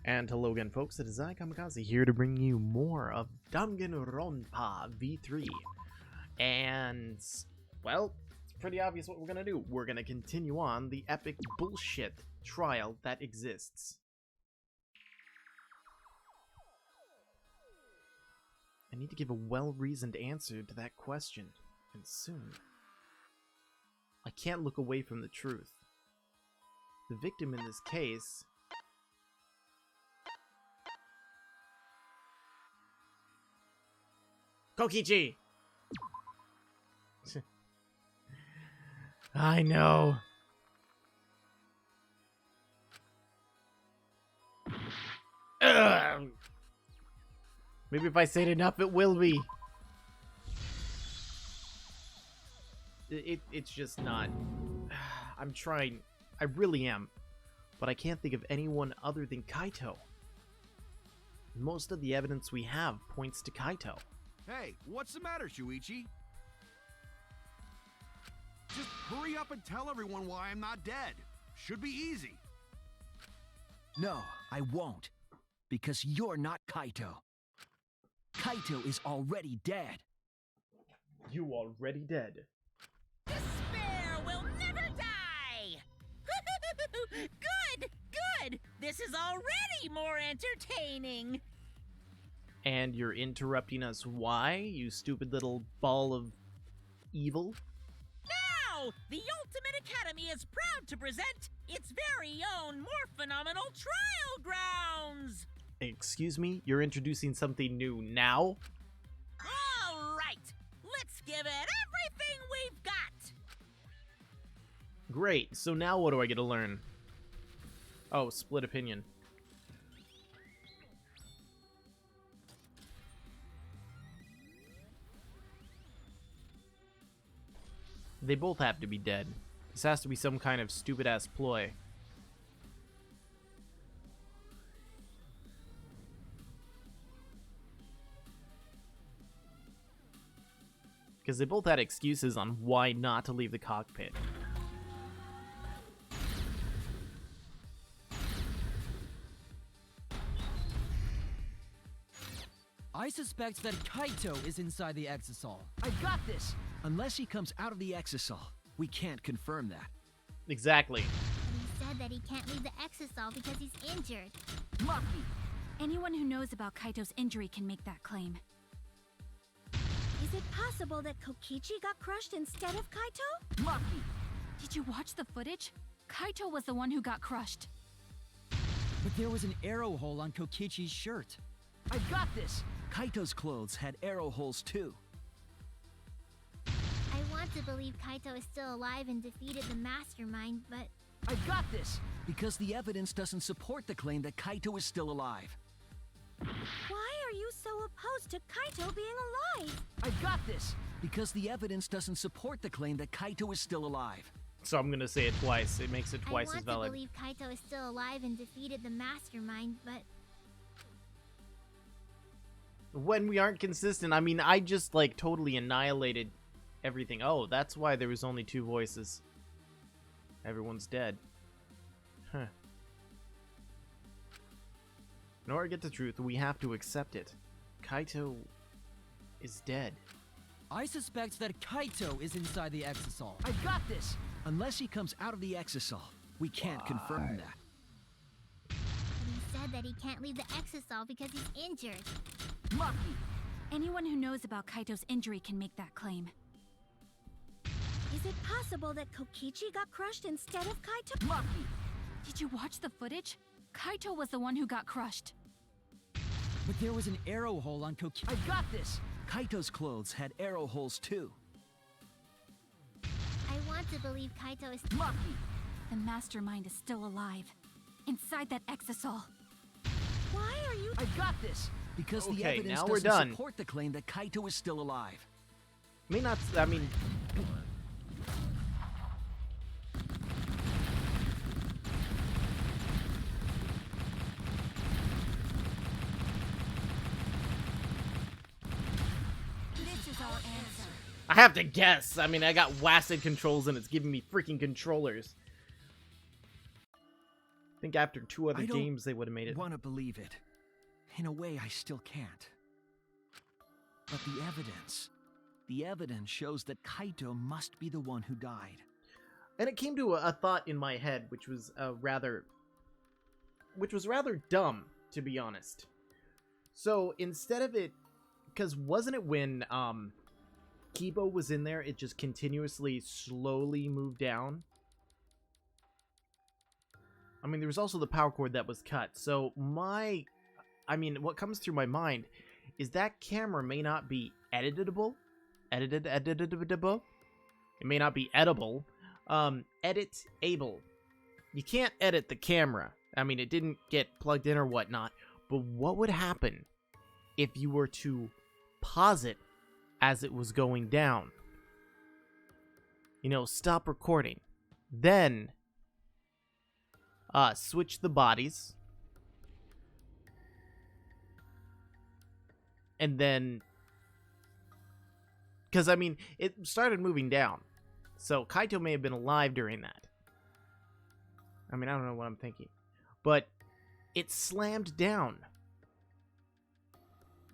And hello again, folks, it is I, Kamikaze, here to bring you more of Danganronpa V3. And, well, it's pretty obvious what we're gonna do. We're gonna continue on the epic bullshit trial that exists. I need to give a well-reasoned answer to that question, and soon. I can't look away from the truth. The victim in this case... Kokichi! I know. Ugh. Maybe if I say it enough, it will be. It's just not. I'm trying. I really am. But I can't think of anyone other than Kaito. Most of the evidence we have points to Kaito. Hey, what's the matter, Shuichi? Just hurry up and tell everyone why I'm not dead. Should be easy. No, I won't. Because you're not Kaito. Kaito is already dead. You already dead. Despair will never die! Good! Good! This is already more entertaining! And you're interrupting us why, you stupid little ball of evil? Now, the Ultimate Academy is proud to present its very own more phenomenal trial grounds! Excuse me? You're introducing something new now? All right! Let's give it everything we've got! Great, so now what do I get to learn? Oh, split opinion. They both have to be dead. This has to be some kind of stupid-ass ploy. Because they both had excuses on why not to leave the cockpit. I suspect that Kaito is inside the Exisal. I got this! Unless he comes out of the Exisal, we can't confirm that. Exactly. But he said that he can't leave the Exisal because he's injured. Lucky! Anyone who knows about Kaito's injury can make that claim. Is it possible that Kokichi got crushed instead of Kaito? Lucky! Did you watch the footage? Kaito was the one who got crushed. But there was an arrow hole on Kokichi's shirt. I got this! Kaito's clothes had arrow holes too. I want to believe Kaito is still alive and defeated the mastermind, but... I got this! Because the evidence doesn't support the claim that Kaito is still alive. Why are you so opposed to Kaito being alive? I got this! Because the evidence doesn't support the claim that Kaito is still alive. So I'm gonna say it twice. It makes it twice as I valid. want to believe Kaito is still alive and defeated the mastermind, but... When we aren't consistent, I mean, I just, like, totally annihilated everything. Oh, that's why there was only two voices. Everyone's dead. Huh. In order to get the truth, we have to accept it. Kaito is dead. I suspect that Kaito is inside the Exisal. I got this! Unless he comes out of the Exisal, we can't confirm that. But he said that he can't leave the Exisal because he's injured. Lucky! Anyone who knows about Kaito's injury can make that claim. Is it possible that Kokichi got crushed instead of Kaito? Lucky! Did you watch the footage? Kaito was the one who got crushed. But there was an arrow hole on Kokichi. I got this! Kaito's clothes had arrow holes too. I want to believe Kaito is... Lucky! The mastermind is still alive. Inside that Exisal. Why are you... I got this! Because the Okay, evidence now we're doesn't done. support the claim that Kaito is still alive. May not, I mean... This is our answer. I have to guess. I mean, I got WASD controls and it's giving me freaking controllers. I think after 2 other I don't games, they would have made it. want to believe it. In a way, I still can't. But the evidence shows that Kaito must be the one who died. And it came to a thought in my head, which was rather dumb, to be honest. So instead of it, because wasn't it when Kibo was in there, it just continuously slowly moved down? I mean, there was also the power cord that was cut. So what comes through my mind is that camera may not be editable. Editable? It may not be edible. Edit-able. You can't edit the camera. I mean, it didn't get plugged in or whatnot. But what would happen if you were to pause it as it was going down? You know, stop recording. Then switch the bodies. And then, because I mean, it started moving down. So Kaito may have been alive during that. I mean, I don't know what I'm thinking. But it slammed down.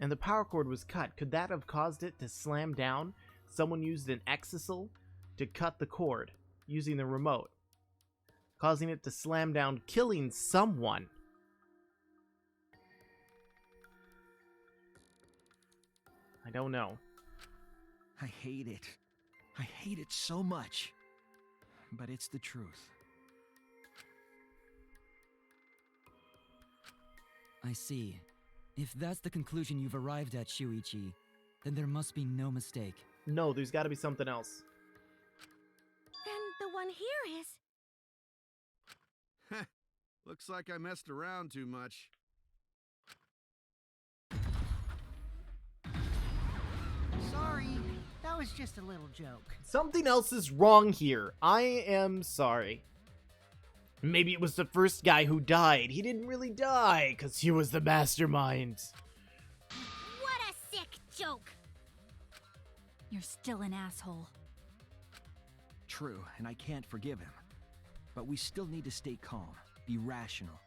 And the power cord was cut. Could that have caused it to slam down? Someone used an exisal to cut the cord using the remote, causing it to slam down, killing someone. I don't know. I hate it. I hate it so much. But it's the truth. I see. If that's the conclusion you've arrived at, Shuichi, then there must be no mistake. No, there's got to be something else. Then the one here is... Looks like I messed around too much. Sorry, that was just a little joke. Something else is wrong here. I am sorry. Maybe it was the first guy who died. He didn't really die, because he was the mastermind. What a sick joke! You're still an asshole. True, and I can't forgive him. But we still need to stay calm, be rational.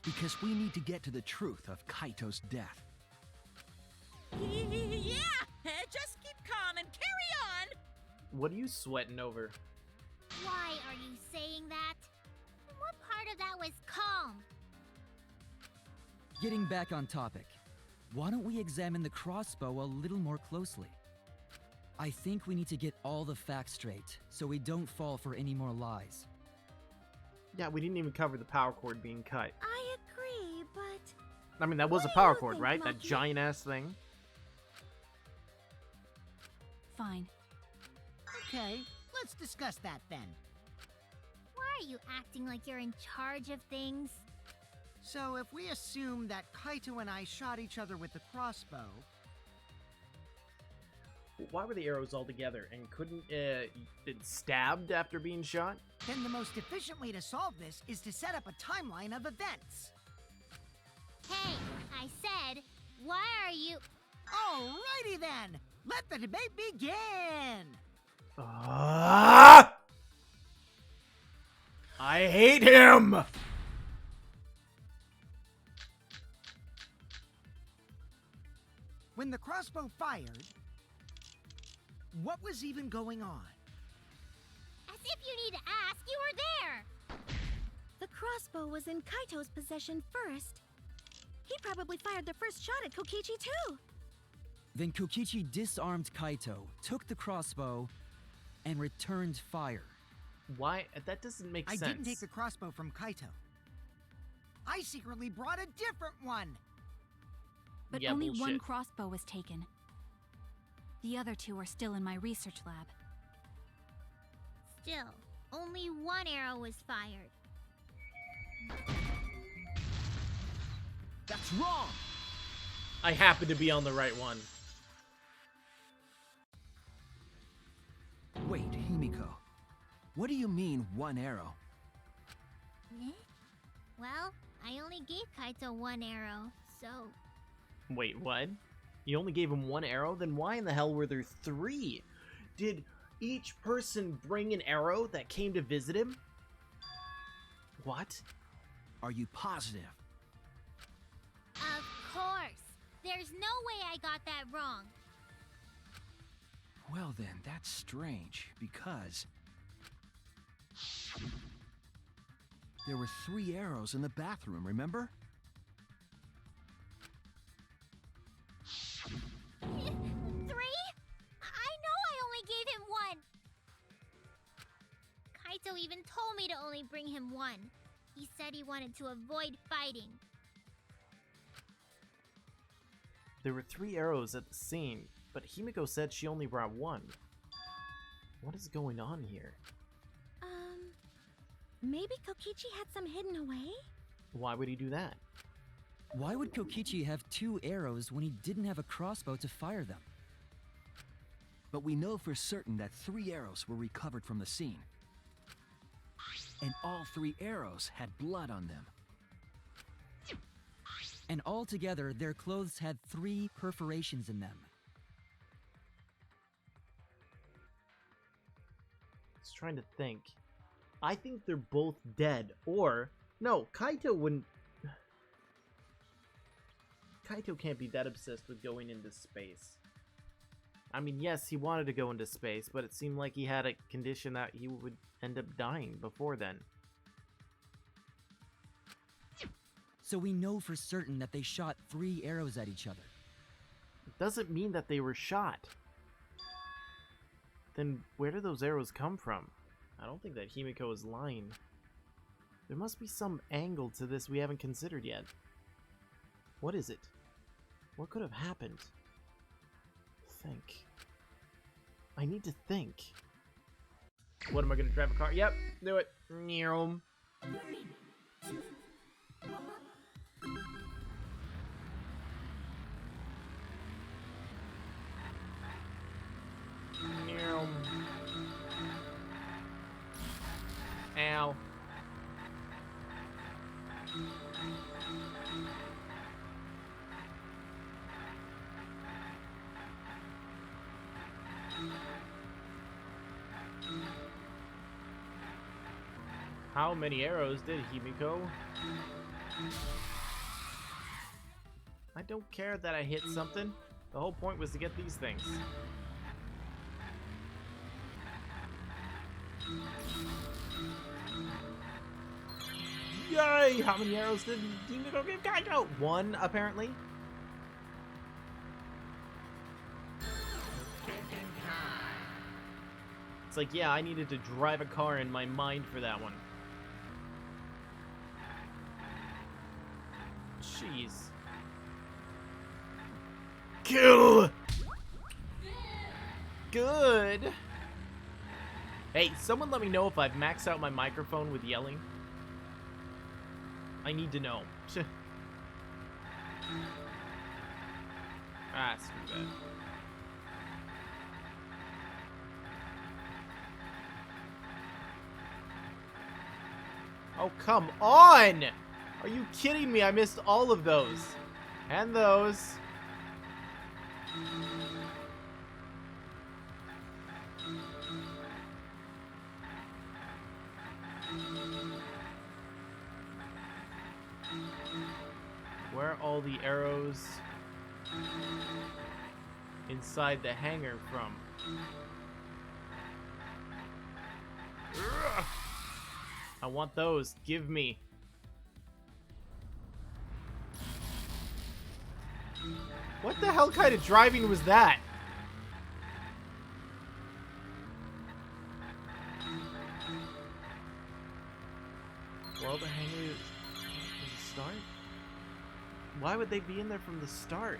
Because we need to get to the truth of Kaito's death. Yeah, just keep calm and carry on. What are you sweating over? Why are you saying that? What part of that was calm? Getting back on topic, why don't we examine the crossbow a little more closely? I think we need to get all the facts straight, so we don't fall for any more lies. Yeah, we didn't even cover the power cord being cut. I agree, but... I mean, that was a What do power you cord, think, right? That Monkey? giant-ass thing. Fine. Okay, let's discuss that then. Why are you acting like you're in charge of things? So if we assume that Kaito and I shot each other with the crossbow, Why were the arrows all together? And couldn't it stabbed after being shot? then the most efficient way to solve this is to set up a timeline of events. Hey, I said, why are you... Alrighty then, let the debate begin! I hate him! When the crossbow fired, what was even going on? As if you need to ask, you were there! The crossbow was in Kaito's possession first. He probably fired the first shot at Kokichi too. Then Kokichi disarmed Kaito, took the crossbow, and returned fire. Why? That doesn't make I sense. didn't take the crossbow from Kaito. I secretly brought a different one. But Yeah, only one bullshit. crossbow was taken. The other two are still in my research lab. Still, only one arrow was fired. That's wrong! I happen to be on the right one. Wait, Himiko. What do you mean, one arrow? Eh? Well, I only gave Kaito one arrow, so... Wait, what? You only gave him one arrow? Then why in the hell were there 3? Did each person bring an arrow that came to visit him? What? Are you positive? Of course. There's no way I got that wrong. Well then, that's strange, because there were 3 arrows in the bathroom, remember? 3? I know I only gave him 1. Kaito even told me to only bring him 1. He said he wanted to avoid fighting. There were 3 arrows at the scene, but Himiko said she only brought 1. What is going on here? Maybe Kokichi had some hidden away? Why would he do that? Why would Kokichi have 2 arrows when he didn't have a crossbow to fire them? But we know for certain that 3 arrows were recovered from the scene. And all 3 arrows had blood on them. And altogether, their clothes had 3 perforations in them. Just trying to think. I think they're both dead, or... No, Kaito wouldn't... Kaito can't be that obsessed with going into space. I mean, yes, he wanted to go into space, but it seemed like he had a condition that he would end up dying before then. So we know for certain that they shot 3 arrows at each other. It doesn't mean that they were shot. Then where do those arrows come from? I don't think that Himiko is lying. There must be some angle to this we haven't considered yet. What is it? What could have happened? Think. I need to think. What am I gonna drive a car? Yep, do it. Neom. Ow. How many arrows did Himiko? I don't care that I hit something. The whole point was to get these things. Yay! How many arrows did Himiko give Kaito? 1, apparently. It's like, yeah, I needed to drive a car in my mind for that one. Jeez. Kill! Good! Hey, someone let me know if I've maxed out my microphone with yelling. I need to know. Ah, screw that. Oh, come on! Are you kidding me? I missed all of those. And those. Where are all the arrows inside the hangar from? Ugh. I want those. Give me. What the hell kind of driving was that? Well, the hangar is from the start? Why would they be in there from the start?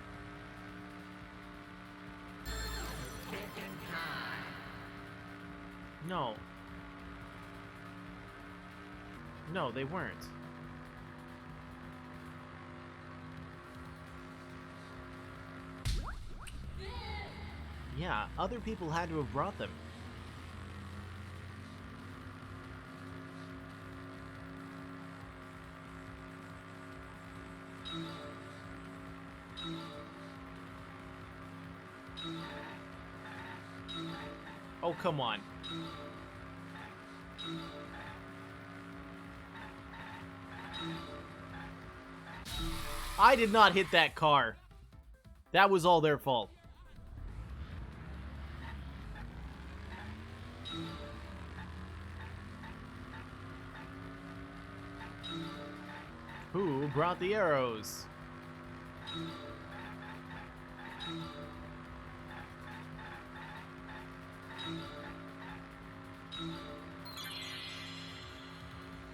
No. No, they weren't. Yeah, other people had to have brought them. Oh, come on. I did not hit that car. That was all their fault. Who brought the arrows?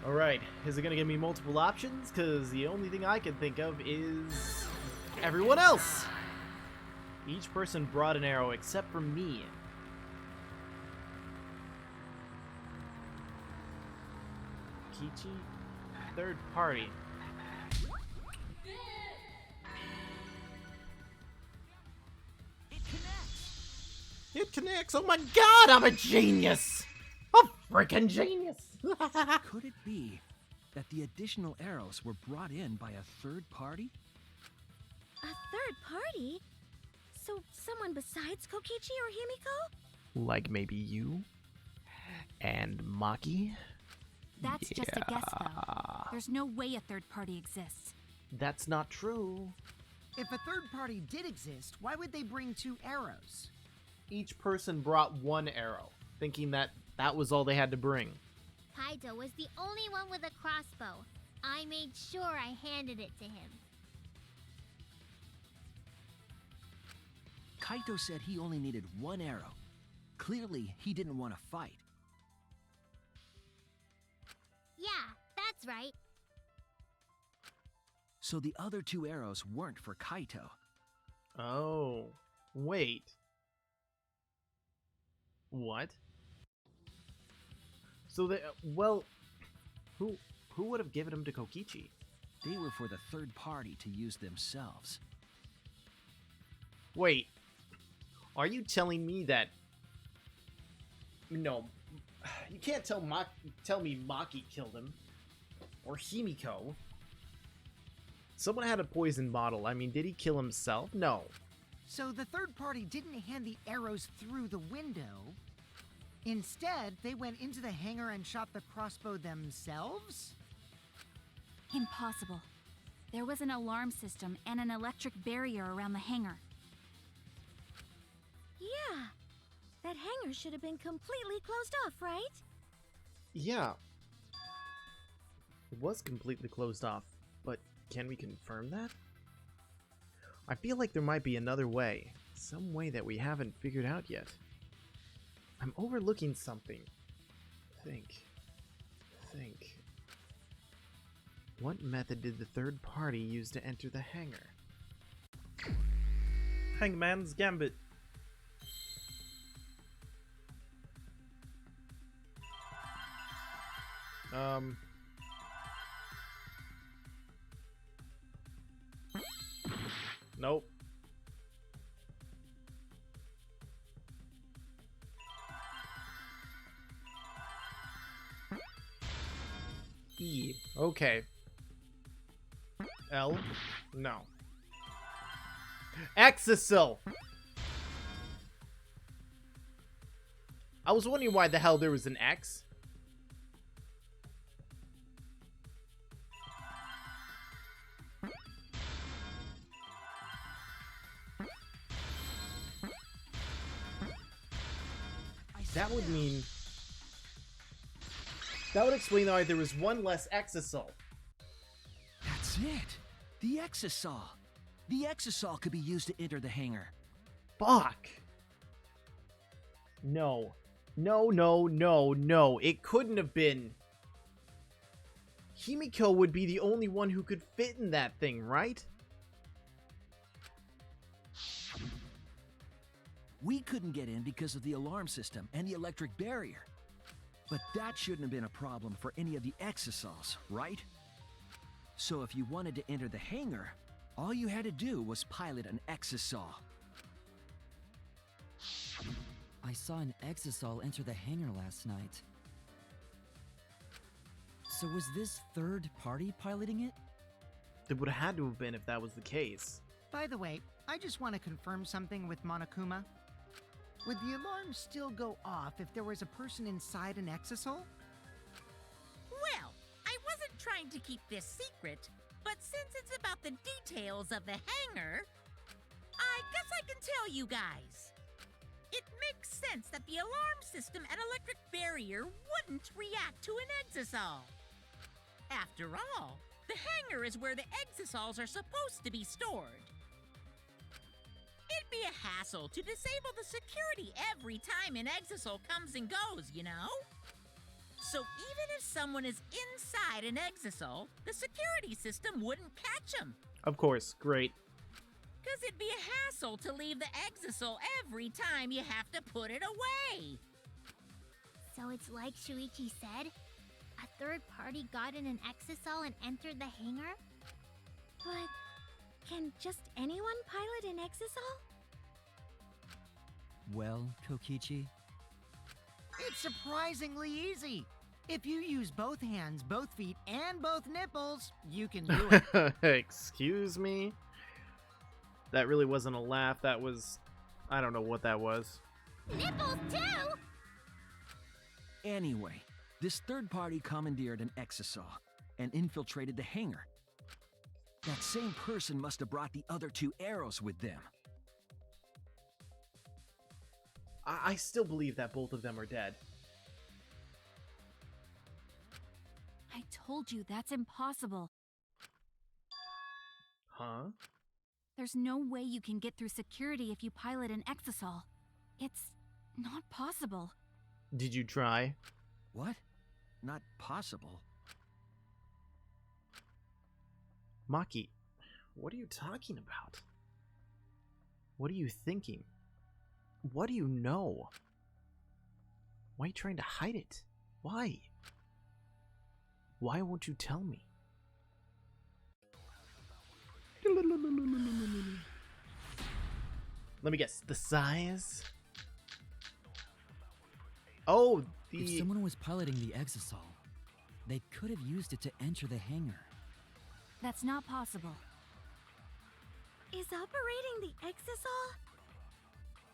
Alright, is it gonna give me multiple options? Because the only thing I can think of is everyone else! Each person brought an arrow except for me. Kichi? Third party. It connects! Oh my god, I'm a genius! A freaking genius! Could it be that the additional arrows were brought in by a third party? A third party? So someone besides Kokichi or Himiko? Like maybe you? And Maki? That's just a guess, though. There's no way a third party exists. That's not true. If a third party did exist, why would they bring 2 arrows? Each person brought 1 arrow, thinking that that was all they had to bring. Kaito was the only one with a crossbow. I made sure I handed it to him. Kaito said he only needed 1 arrow. Clearly, he didn't want to fight. Yeah, that's right. So the other 2 arrows weren't for Kaito. Oh, wait. What? So they, well, who would have given them to Kokichi? They were for the third party to use themselves. Wait, are you telling me that? No, you can't tell me Maki killed him, or Himiko. Someone had a poison bottle. I mean, did he kill himself? No. So the third party didn't hand the arrows through the window. Instead, they went into the hangar and shot the crossbow themselves? Impossible. There was an alarm system and an electric barrier around the hangar. Yeah. That hangar should have been completely closed off, right? Yeah. It was completely closed off, but can we confirm that? I feel like there might be another way. Some way that we haven't figured out yet. I'm overlooking something. Think. What method did the third party use to enter the hangar? Hangman's Gambit. Nope. E. Okay. L. No. Exisal. I was wondering why the hell there was an X. That would mean... That would explain why there was one less Exisal. That's it! The Exisal! The Exisal could be used to enter the hangar. Fuck! No. No. It couldn't have been. Himiko would be the only one who could fit in that thing, right? We couldn't get in because of the alarm system and the electric barrier. But that shouldn't have been a problem for any of the Exisals, right? So if you wanted to enter the hangar, all you had to do was pilot an Exisal. I saw an Exisal enter the hangar last night. So was this third party piloting it? It would have had to have been if that was the case. By the way, I just want to confirm something with Monokuma. Would the alarm still go off if there was a person inside an Exisal? Well, I wasn't trying to keep this secret, But since it's about the details of the hangar, I guess I can tell you guys. It makes sense that the alarm system and electric barrier wouldn't react to an exisal. After all, the hangar is where the exisals are supposed to be stored. It'd be a hassle to disable the security every time an exisal comes and goes, you know? So even if someone is inside an exisal, the security system wouldn't catch them. Of course, great. Because it'd be a hassle to leave the exisal every time you have to put it away. So it's like Shuichi said? A third party got in an exisal and entered the hangar? But can just anyone pilot an exisal? Well, Kokichi, It's surprisingly easy. If you use both hands, both feet, and both nipples, you can do it. Excuse me? That really wasn't a laugh. That was... I don't know what that was. Nipples too! Anyway, this third party commandeered an exisal and infiltrated the hangar. That same person must have brought the other 2 arrows with them. I still believe that both of them are dead. I told you that's impossible. Huh? There's no way you can get through security if you pilot an exisal. It's not possible. Did you try? What? Not possible. Maki, what are you talking about? What are you thinking? What do you know? Why are you trying to hide it? Why? Why won't you tell me? Let me guess. The size? Oh, if someone was piloting the exisal, they could have used it to enter the hangar. That's not possible. Is operating the exisal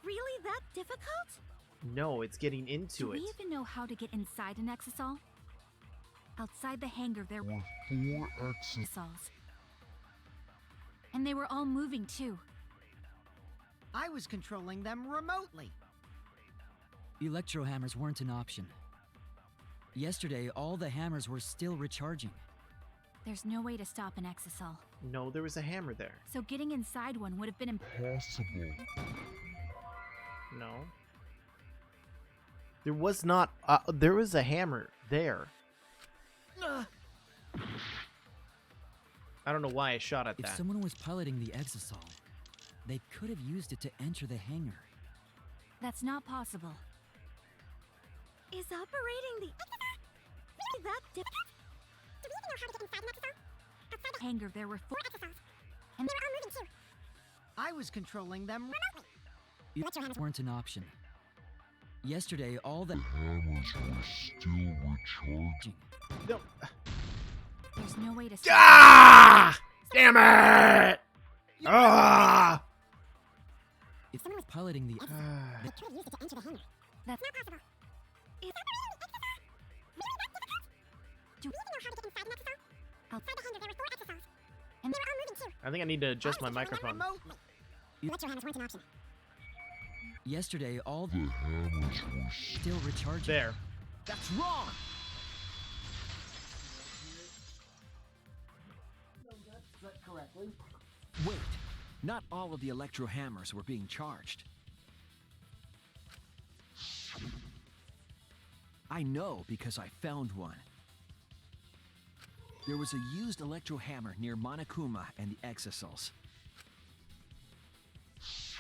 really that difficult? No, it's getting into Do it. we even know how to get inside an exisal? Outside the hangar, there were 4 exisals. And they were all moving too. I was controlling them remotely. Electro hammers weren't an option. Yesterday, all the hammers were still recharging. There's no way to stop an exisal. No, there was a hammer there. So getting inside one would have been impossible. No. There was not... there was a hammer there. I don't know why I shot at If that. someone was piloting the exisal, they could have used it to enter the hangar. That's not possible. Is operating the really that difficult? Do we even know how to get inside an exisal? Outside the Hangar, there were 4 exisals. And they were all moving too. I was controlling them Electro weren't an option. Yesterday, all the hammers were still recharging. No. There's no way to stop. Ah! Damn it! Ah! if someone was piloting the They could have used it to enter the hangar. That's Not possible. Is operating the exisal really that difficult? Do we even know how to get inside an exisal? Outside the hangar, there were 4 exisals. And they were all moving too. I think I need to adjust my I was controlling them microphone. remotely. Electro hammers weren't an option. yesterday, all The hammers were still recharging. There. That's wrong! Wait, not all of the electro hammers were being charged. I know because I found one. There was a used electro hammer near Monokuma and the exisals. Is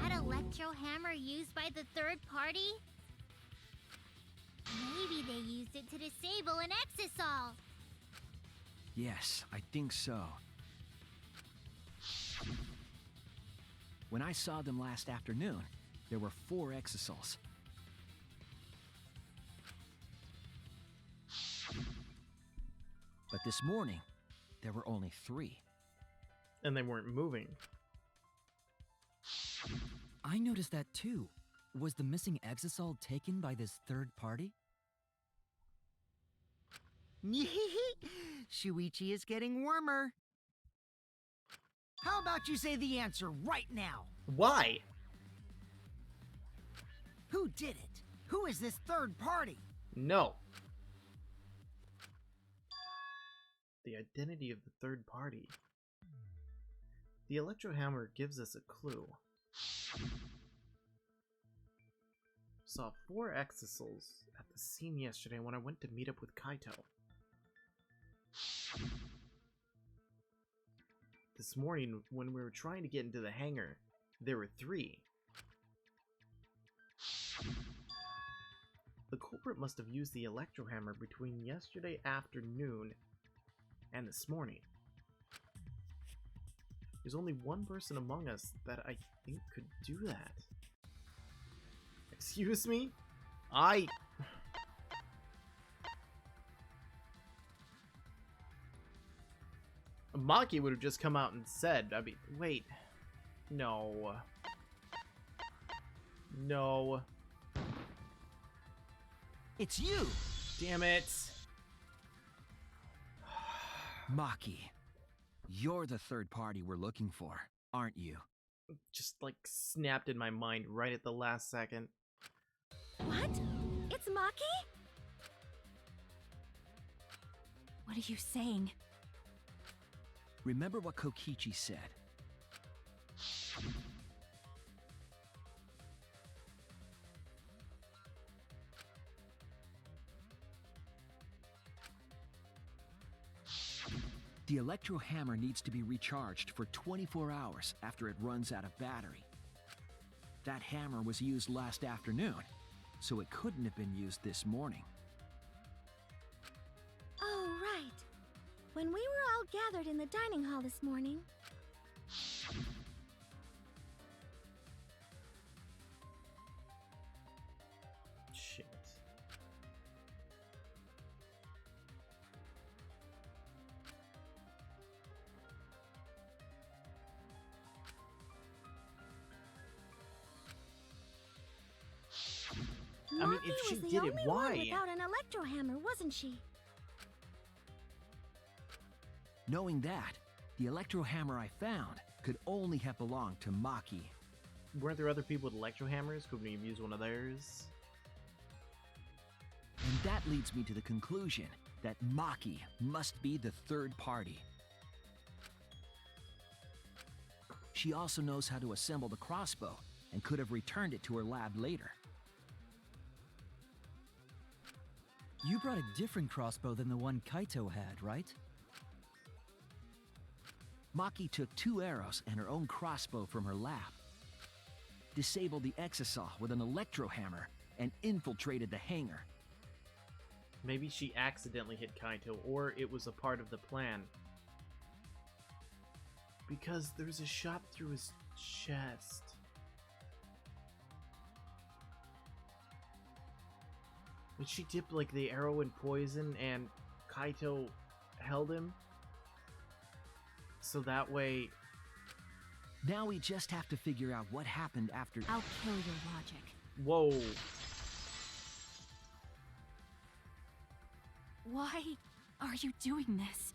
that electro hammer used by the third party? Maybe they used it to disable an exisal. Yes, I think so. When I saw them last afternoon, there were 4 exisals. But this morning, there were only 3. And they weren't moving. I noticed that too. Was the missing exisal taken by this third party? Shuichi is getting warmer. How about you say the answer right now? Why? Who did it? Who is this third party? No. The identity of the third party. The electro hammer gives us a clue. Saw 4 exisals at the scene yesterday when I went to meet up with Kaito. This morning, when we were trying to get into the hangar, there were 3. The culprit must have used the electro hammer between yesterday afternoon and this morning. There's only one person among us that I think could do that. Excuse me? Maki would have just come out and said, I mean, wait. No. No. It's you! Damn it. Maki, you're the third party we're looking for, aren't you? Just like snapped in my mind right at the last second. What? It's Maki? What are you saying? Remember what Kokichi said. The electro hammer needs to be recharged for 24 hours after it runs out of battery. That hammer was used last afternoon, so it couldn't have been used this morning. Oh, right. When we were all gathered in the dining hall this morning. Shit. I mean, if she did it, why? Without an electro hammer, wasn't she? Knowing that, the electro hammer I found could only have belonged to Maki. Weren't there other people with electro hammers? Couldn't we have used one of theirs? And that leads me to the conclusion that Maki must be the third party. She also knows how to assemble the crossbow and could have returned it to her lab later. You brought a different crossbow than the one Kaito had, right? Maki took 2 arrows and her own crossbow from her lab, disabled the exisal with an electro hammer, and infiltrated the hangar. Maybe she accidentally hit Kaito, or it was a part of the plan. Because there's a shot through his chest. Did she dip like the arrow in poison and Kaito held him? So that way... Now we just have to figure out what happened after... I'll kill your logic. Whoa. Why are you doing this?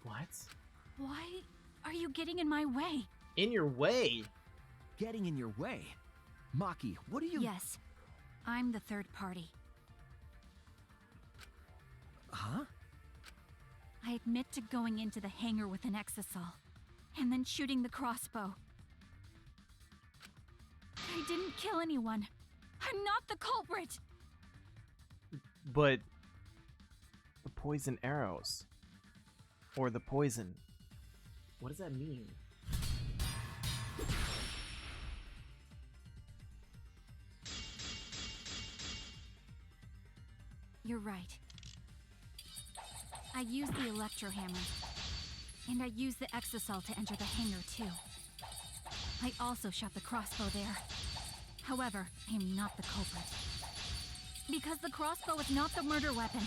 What? Why are you getting in my way? In your way? Getting in your way? Maki, what are you... Yes, I'm the third party. Huh? I admit to going into the hangar with an exisal, and then shooting the crossbow. I didn't kill anyone. I'm not the culprit! But... the poison arrows. Or the poison. What does that mean? You're right. I used the electro hammer, and I used the exisal to enter the hangar too. I also shot the crossbow there. However, I am not the culprit. Because the crossbow is not the murder weapon.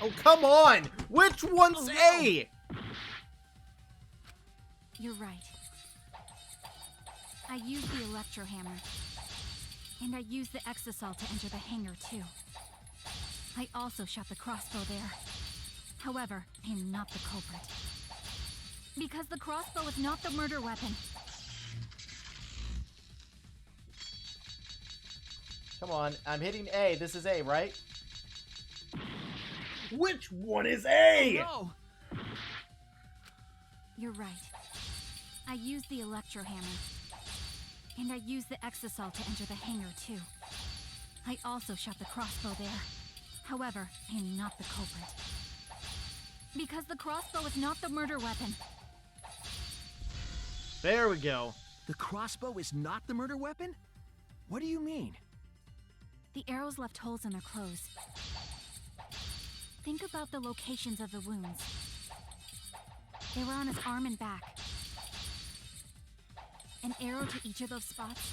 Oh, come on! Which one's A? You're right. I used the electro hammer. And I used the exisal to enter the hangar too. I also shot the crossbow there. However, I am not the culprit. Because the crossbow is not the murder weapon. Come on, I'm hitting A. This is A, right? Which one is A? No! You're right. I used the electro hammer. And I used the exisal to enter the hangar too. I also shot the crossbow there. However, I am not the culprit. Because the crossbow is not the murder weapon. There we go. The crossbow is not the murder weapon? What do you mean? The arrows left holes in their clothes. Think about the locations of the wounds. They were on his arm and back. An arrow to each of those spots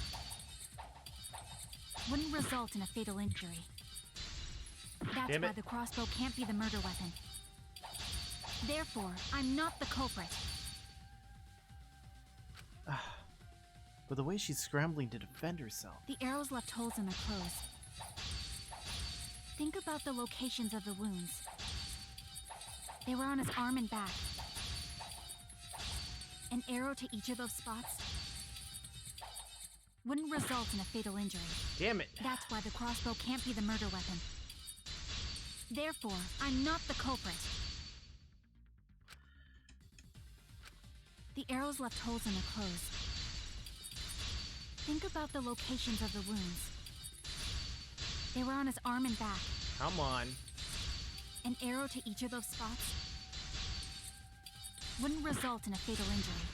wouldn't result in a fatal injury. That's why the crossbow can't be the murder weapon. Therefore, I'm not the culprit. But the way she's scrambling to defend herself. The arrows left holes in their clothes. Think about the locations of the wounds. They were on his arm and back. An arrow to each of those spots wouldn't result in a fatal injury. Damn it. That's why the crossbow can't be the murder weapon. Therefore, I'm not the culprit. The arrows left holes in their clothes. Think about the locations of the wounds. They were on his arm and back. Come on. An arrow to each of those spots wouldn't result in a fatal injury.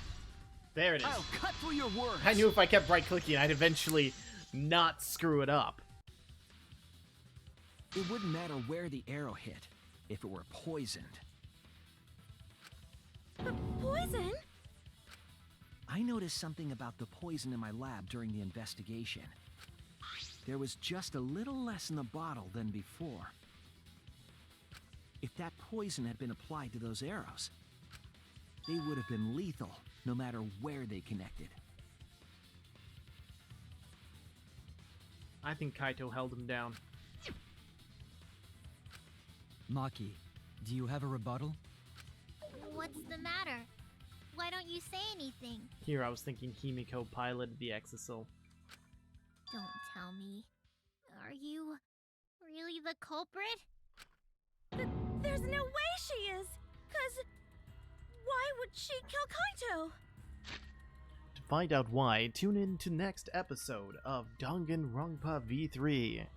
There it is. I'll cut through your words. I knew if I kept right-clicking, I'd eventually not screw it up. It wouldn't matter where the arrow hit if it were poisoned. Poison? I noticed something about the poison in my lab during the investigation. There was just a little less in the bottle than before. If that poison had been applied to those arrows, they would have been lethal, no matter where they connected. I think Kaito held him down. Maki, do you have a rebuttal? What's the matter? Why don't you say anything? Here, I was thinking Himiko piloted the Exisal. Don't tell me. Are you really the culprit? There's no way she is! 'Cause why would she kill Kaito? To find out why, tune in to next episode of Danganronpa V3.